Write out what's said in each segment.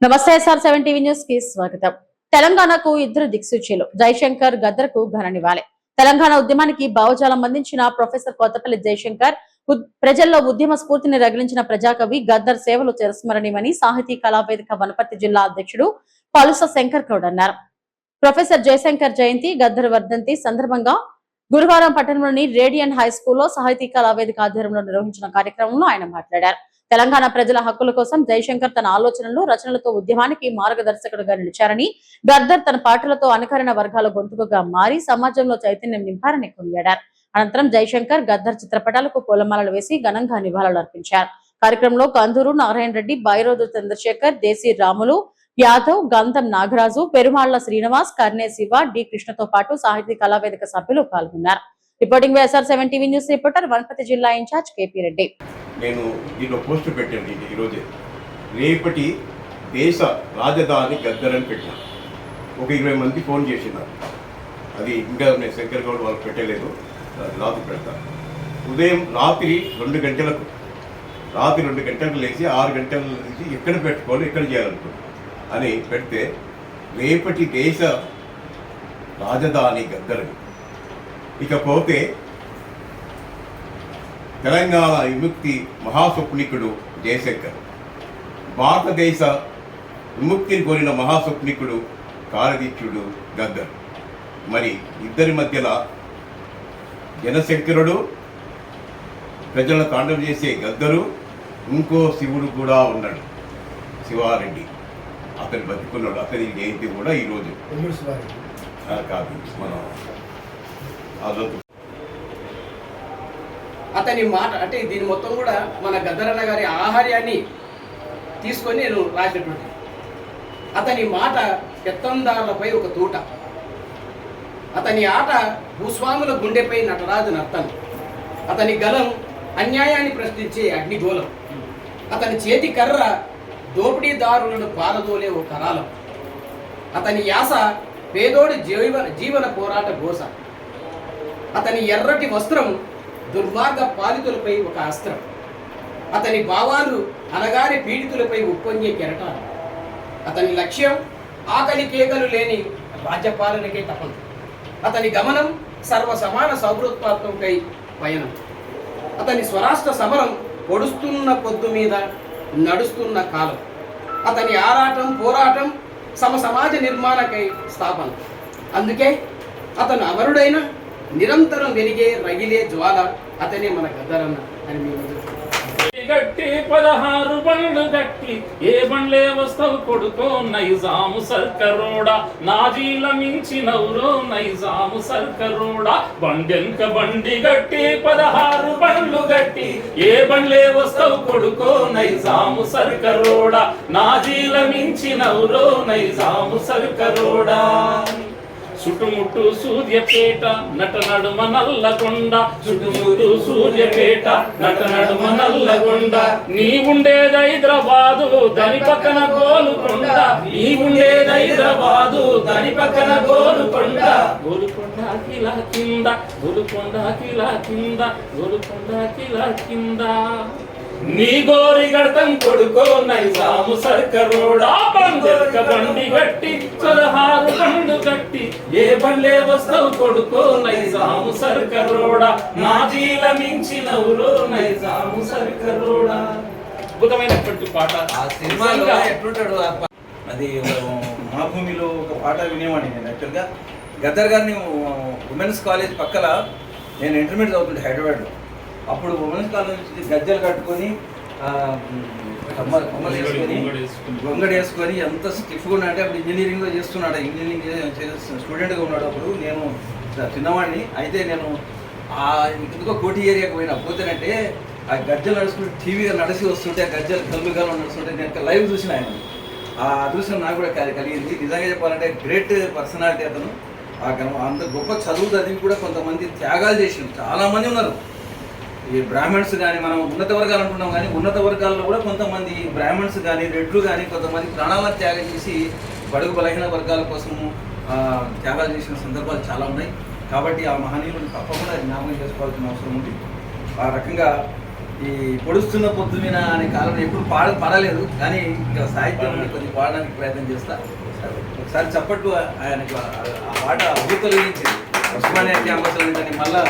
నమస్తే SR7 TV news కి స్వాగతం. తెలంగాణకు ఇద్దరు దిక్సూచీలు జయశంకర్ గద్దర్కు ఘన నివాళి. తెలంగాణ ఉద్యమానికి భావజాలం అందించిన ప్రొఫెసర్ కొత్తపల్లి జయశంకర్ ప్రజల్లో ఉద్యమ స్ఫూర్తిని రగిలించిన ప్రజాకవి గద్దర్ సేవలు చిరస్మరణీయమని సాహితీ కళావేదిక వనపర్తి జిల్లా అధ్యక్షుడు పలుస శంకర్ గౌడ్ అన్నారు. ప్రొఫెసర్ జయశంకర్ జయంతి గద్దర్ వర్ధంతి సందర్భంగా గురువారం పట్టణంలోని రేడియన్ హై స్కూల్లో సాహితీ కళావేదిక ఆధ్వర్యంలో నిర్వహించిన కార్యక్రమంలో ఆయన మాట్లాడారు. తెలంగాణ ప్రజల హక్కుల కోసం జయశంకర్ తన ఆలోచనలు రచనలతో ఉద్యమానికి మార్గదర్శకుడుగా నిలిచారని, గద్దర్ తన పాటలతో అనుకరణ వర్గాల గొంతుకగా మారి సమాజంలో చైతన్యం నింపారని కొనియాడారు. అనంతరం జయశంకర్ గద్దర్ చిత్రపటాలకు పూలమాలలు వేసి ఘనంగా నివాళులు అర్పించారు. కార్యక్రమంలో కందూరు నారాయణ రెడ్డి, బైరోజు చంద్రశేఖర్, దేశీ రాములు యాదవ్, గంధం నాగరాజు, పెరుమాళ్ల శ్రీనివాస్, కర్నే శివ, డి కృష్ణతో పాటు సాహితీ కళావేదిక సభ్యులు పాల్గొన్నారు. Reporting SR7 TV news reporter Wanaparthy జిల్లా ఇన్ఛార్జ్ కేపీ రెడ్డి. నేను దీనిలో పోస్ట్ పెట్టండి ఈరోజే. రేపటి దేశ రాజధాని గద్దర్ అని పెట్టిన ఒక 20 మంది ఫోన్ చేసినారు. అది ఇంకా నేను శంకర్ గౌడ్ వాళ్ళకి పెట్టలేదు, రాత్రి పెడతాను. ఉదయం రాత్రి 2 గంటలకు లేచి 6 గంటల నుంచి ఎక్కడ పెట్టుకోవాలి, ఎక్కడ చేయాలనుకుంటున్నాను అని పెడితే రేపటి దేశ రాజధాని గద్దర్ అని. ఇకపోతే తెలంగాణ విముక్తి మహాస్వప్నికుడు జయశంకర్, భారతదేశ విముక్తిని కోరిన మహాస్వప్నికుడు కార్యదీక్షుడు గద్దర్. మరి ఇద్దరి మధ్యలో జనశంకరుడు, ప్రజలను తాండవం చేసే గద్దరు, ఇంకో శివుడు కూడా ఉన్నాడు, శివారెడ్డి. అతను బతుకున్నాడు. అతని జయంతి కూడా ఈరోజు కాదు, మనం అతని మాట అంటే దీని మొత్తం కూడా మన గద్దరన్న గారి ఆహార్యాన్ని తీసుకొని నేను రాసినటువంటి. అతని మాట పెత్తందారులపై ఒక తూట, అతని ఆట భూస్వాముల గుండెపై నటరాజు నర్తనం, అతని గలం అన్యాయాన్ని ప్రశ్నించే అగ్నిగోళం, అతని చేతి కర్ర దోపిడీదారులను పారదోలే ఓ కరాలం, అతని యాస పేదోడి జీవన పోరాట గోస, అతని ఎర్రటి వస్త్రం దుర్మార్గ పాలితులపై ఒక అస్త్రం, అతని భావాలు అనగాని పీడితులపై ఉప్పొంగే కెరటాలు, అతని లక్ష్యం ఆకలి కేకలు లేని రాజ్యపాలనకే తపన, అతని గమనం సర్వ సమాన సౌహృద్భాత్మకై పయనం, అతని స్వరాష్ట్ర సమరం పొడుస్తున్న పొద్దు మీద నడుస్తున్న కాలం, అతని ఆరాటం పోరాటం సమాజ నిర్మాణకై స్థాపన. అందుకే అతను అమరుడైన నిరంతరం వెలిగే రగిలే జ్వాల అతనే మన గద్దరన్న అని మేము గట్టి 16 బండ్లు గట్టి ఏ బండ్లే వస్తావు కొడుకో నైజాము సర్కరోడా, నాజీల మించినవురో నైజాము సర్కరోడా, బండెంక బండి గట్టి 16 బండ్లు గట్టి ఏ బండ్లే వస్తావు కొడుకో నైజాము సర్కరోడా, నాజీల మించినవురో నైజాము సర్కరోడా. చుట్టుముట్టు సూర్యపేట నట నడుమ నల్లగొండ, చుట్టుముట్టు సూర్యపేట నట నడుమ నల్లగొండ, నీ ఉండేది హైదరాబాదు దాని పక్కన గోలుకొండ, నీ ఉండేది హైదరాబాదు దాని పక్కన గోలుకొండ, గోలుకొండ కిలా కింద, గోలుకొండ కిలా కింద, గోలుకొండ కిలా కింద, నీ గోరి గడతం కొడుకో నైజాము సర్కరోడా, బండెక్క బండి గట్టి 16 బండ్లు గట్టి ఏ బండ్లే వస్తావు కొడుకో నైజాము సర్కరోడా, నాజీల మించినవురో నైజాము సర్కరోడా. అద్భుతమైనటువంటి పాట. ఆ సినిమాలో ఎట్లుంటాడు, అది మా భూమిలో ఒక పాట వినేవాడిని నేను. యాక్చువల్గా గద్దర్ గారిని ఉమెన్స్ కాలేజ్ పక్కల నేను ఇంటర్మీడియట్ చదువుతుంటే హైదరాబాద్లో. అప్పుడు ఉమెన్స్ కాలేజ్ నుంచి గజ్జలు కట్టుకొని కొమ్మలు వేసుకొని గొంగడి వేసుకొని ఎంత స్టిఫ్గా ఉన్నాడంటే అప్పుడు ఇంజనీరింగ్లో చేస్తున్నాడు, ఇంజనీరింగ్ స్టూడెంట్గా ఉన్నాడు. అప్పుడు నేను చిన్నవాడిని. అయితే నేను ఎందుకో కోటి ఏరియాకి పోతేనంటే ఆ గజ్జలు నడుచుకుంటే టీవీగా నడిచి వస్తుంటే ఆ గజ్జలు కలుగుగా నడుస్తుంటే నేను లైవ్ చూసిన ఆయన. ఆ అదృష్టం నాకు కూడా కలిగింది. నిజంగా చెప్పాలంటే గ్రేట్ పర్సనాలిటీ అతను. అంత గొప్ప చదువు చదివి కూడా కొంతమంది త్యాగాలు చేసిండు. చాలామంది ఉన్నారు ఈ బ్రాహ్మణ్స్ కానీ, మనం ఉన్నత వర్గాలు అంటున్నాం కానీ ఉన్నత వర్గాల్లో కూడా కొంతమంది బ్రాహ్మణ్స్ కానీ రెడ్లు కానీ కొంతమంది ప్రాణాలను త్యాగం చేసి బడుగు బలహీన వర్గాల కోసము త్యాగాలు చేసిన సందర్భాలు చాలా ఉన్నాయి. కాబట్టి ఆ మహనీయులను తప్పకుండా జ్ఞాపకం చేసుకోవాల్సిన అవసరం ఉంది. ఆ రకంగా ఈ పొడుస్తున్న పొద్దు మీద అనే కాలం ఎప్పుడు పాడలేదు, కానీ ఇంకా సాహిత్యం కొద్దిగా పాడడానికి ప్రయత్నం చేస్తా. ఒకసారి చప్పట్లు ఆయనకు ఆ పాట అద్భుతం గురించింది. ఉస్మానియా క్యాంపస్లో దాన్ని మళ్ళా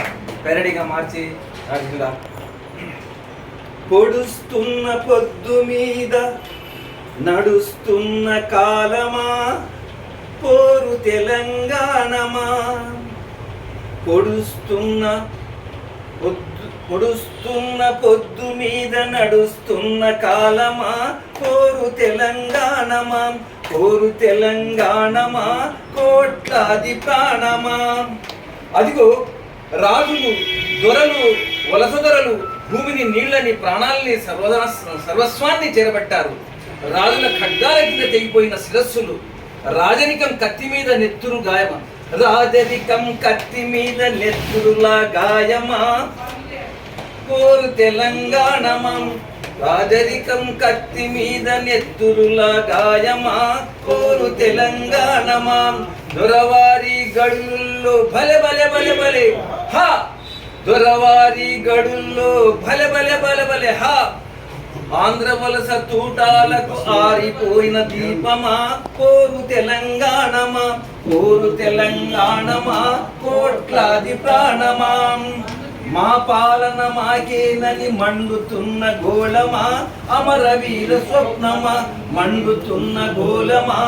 పెరడిగా మార్చి రాజుగా. పొడుస్తున్న పొద్దు మీద నడుస్తున్న కాలమా పోరు తెలంగాణమా, పొడుస్తున్న పొద్దు మీద నడుస్తున్న కాలమా పోరు తెలంగాణమా, పోరు తెలంగాణమా కోట్లాది ప్రాణమా. అదిగో రాజులు దొరలు వలస దొరలు భూమిని నీళ్ళని ప్రాణాలని సర్వస్వాన్ని చేరబట్టారు. రాజుల ఖడ్గాల కింద తెగిపోయిన శిరస్సులు, రాజరికం కత్తి మీద నెత్తురు గాయమా, రాజరికం కత్తి మీద నెత్తురులా గాయమా కోరు తెలంగాణమా, రాజరికం కత్తి మీద నెత్తురులా గాయమా కోరు తెలంగాణమా. దొరవారి గడుల్లో భలే భలే భలే భలే హా, దొరవారి గడుల్లో భలే భలే భలే భలే హా, ఆంధ్ర వలస తూటాలకు ఆరిపోయిన దీపమా కోరు తెలంగాణమా, కోరు తెలంగాణమా కోట్లాది ప్రాణమా. మా పాలన మాకేనని మండుతున్న గోళమా, అమరవీర స్వప్నమా మండుతున్న గోళమా,